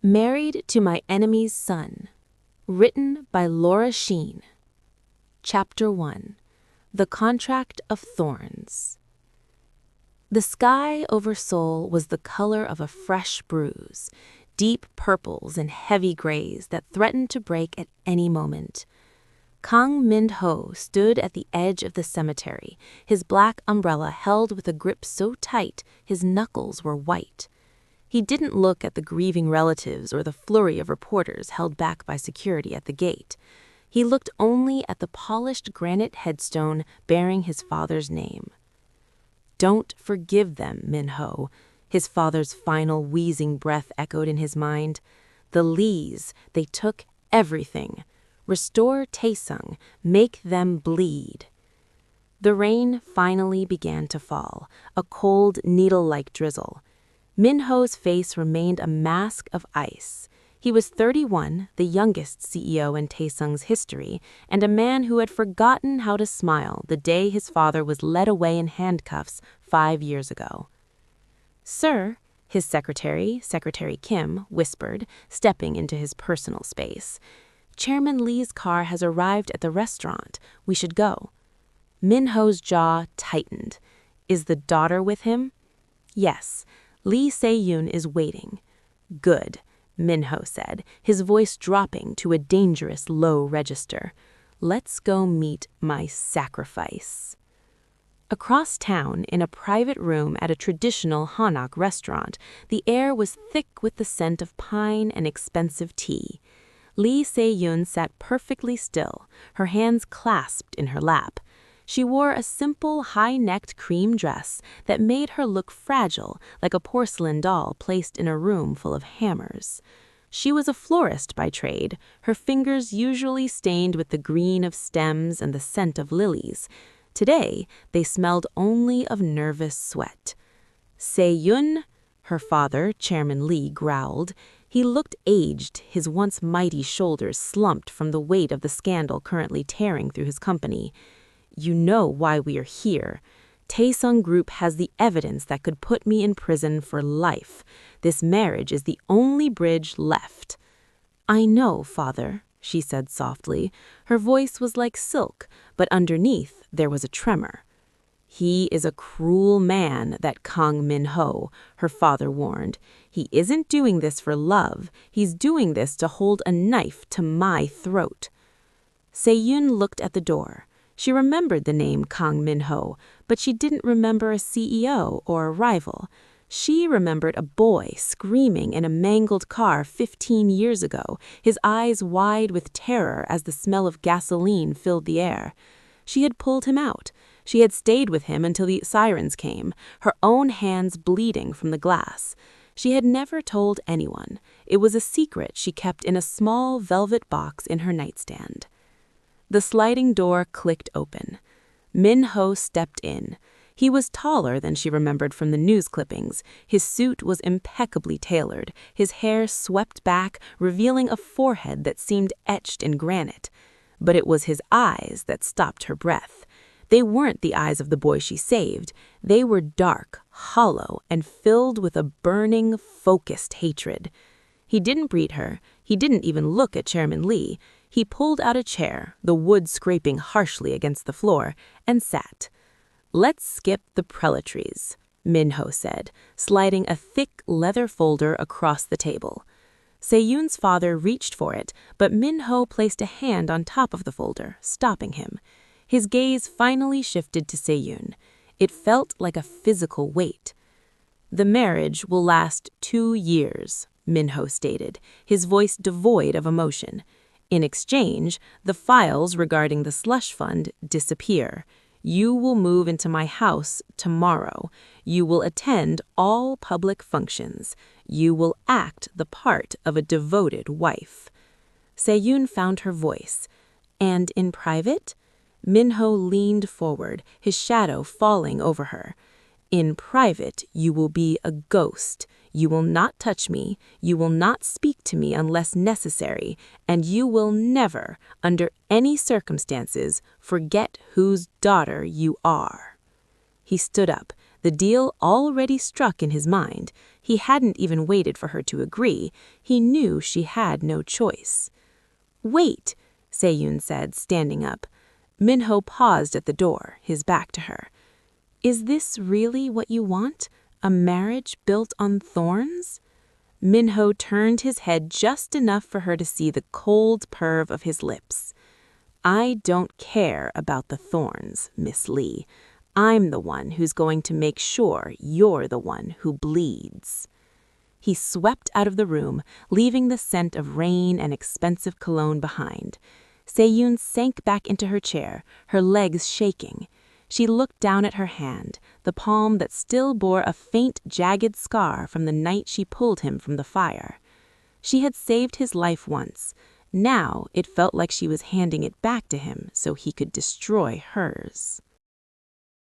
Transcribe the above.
Married to My Enemy's Son. Written by Laura Sheen. Chapter 1. The Contract of Thorns. The sky over Seoul was the color of a fresh bruise, deep purples and heavy grays that threatened to break at any moment. Kang Min-ho stood at the edge of the cemetery, his black umbrella held with a grip so tight his knuckles were white. He didn't look at the grieving relatives or the flurry of reporters held back by security at the gate. He looked only at the polished granite headstone bearing his father's name. "Don't forgive them, Min-ho," his father's final wheezing breath echoed in his mind. "The Lees, they took everything. Restore Taesung, make them bleed." The rain finally began to fall, a cold, needle-like drizzle. Min-ho's face remained a mask of ice. He was 31, the youngest CEO in Taesung's history, and a man who had forgotten how to smile the day his father was led away in handcuffs 5 years ago. "Sir," his secretary, Secretary Kim, whispered, stepping into his personal space. "Chairman Lee's car has arrived at the restaurant. We should go." Min-ho's jaw tightened. "Is the daughter with him?" "Yes. Lee Seo-yoon is waiting." "Good," Min-ho said, his voice dropping to a dangerous low register. "Let's go meet my sacrifice." Across town, in a private room at a traditional Hanok restaurant, the air was thick with the scent of pine and expensive tea. Lee Se-yoon sat perfectly still, her hands clasped in her lap. She wore a simple, high-necked cream dress that made her look fragile, like a porcelain doll placed in a room full of hammers. She was a florist by trade, her fingers usually stained with the green of stems and the scent of lilies. Today, they smelled only of nervous sweat. "Se-yoon," her father, Chairman Lee, growled. He looked aged, his once mighty shoulders slumped from the weight of the scandal currently tearing through his company. "You know why we are here. Taesung Group has the evidence that could put me in prison for life. This marriage is the only bridge left." "I know, father," she said softly. Her voice was like silk, but underneath there was a tremor. "He is a cruel man, that Kang Min-ho," her father warned. "He isn't doing this for love. He's doing this to hold a knife to my throat." Se-yoon looked at the door. She remembered the name Kang Min-ho, but she didn't remember a CEO or a rival. She remembered a boy screaming in a mangled car 15 years ago, his eyes wide with terror as the smell of gasoline filled the air. She had pulled him out. She had stayed with him until the sirens came, her own hands bleeding from the glass. She had never told anyone. It was a secret she kept in a small velvet box in her nightstand. The sliding door clicked open. Min-ho stepped in. He was taller than she remembered from the news clippings. His suit was impeccably tailored, his hair swept back, revealing a forehead that seemed etched in granite. But it was his eyes that stopped her breath. They weren't the eyes of the boy she saved. They were dark, hollow, and filled with a burning, focused hatred. He didn't greet her. He didn't even look at Chairman Lee. He pulled out a chair, the wood scraping harshly against the floor, and sat. "Let's skip the prelatories," Min-ho said, sliding a thick leather folder across the table. Se-yoon's father reached for it, but Min-ho placed a hand on top of the folder, stopping him. His gaze finally shifted to Se-yoon. It felt like a physical weight. "The marriage will last 2 years, Min-ho stated, his voice devoid of emotion. "In exchange, the files regarding the slush fund disappear. You will move into my house tomorrow. You will attend all public functions. You will act the part of a devoted wife." Se-yoon found her voice. "And in private?" Min-ho leaned forward, his shadow falling over her. "In private, you will be a ghost. You will not touch me, you will not speak to me unless necessary, and you will never, under any circumstances, forget whose daughter you are." He stood up, the deal already struck in his mind. He hadn't even waited for her to agree. He knew she had no choice. "Wait," Seo-yoon said, standing up. Min-ho paused at the door, his back to her. "Is this really what you want? A marriage built on thorns?" Min-ho turned his head just enough for her to see the cold curve of his lips. "I don't care about the thorns, Miss Lee. I'm the one who's going to make sure you're the one who bleeds." He swept out of the room, leaving the scent of rain and expensive cologne behind. Seo-yoon sank back into her chair, her legs shaking. She looked down at her hand, the palm that still bore a faint, jagged scar from the night she pulled him from the fire. She had saved his life once. Now it felt like she was handing it back to him so he could destroy hers.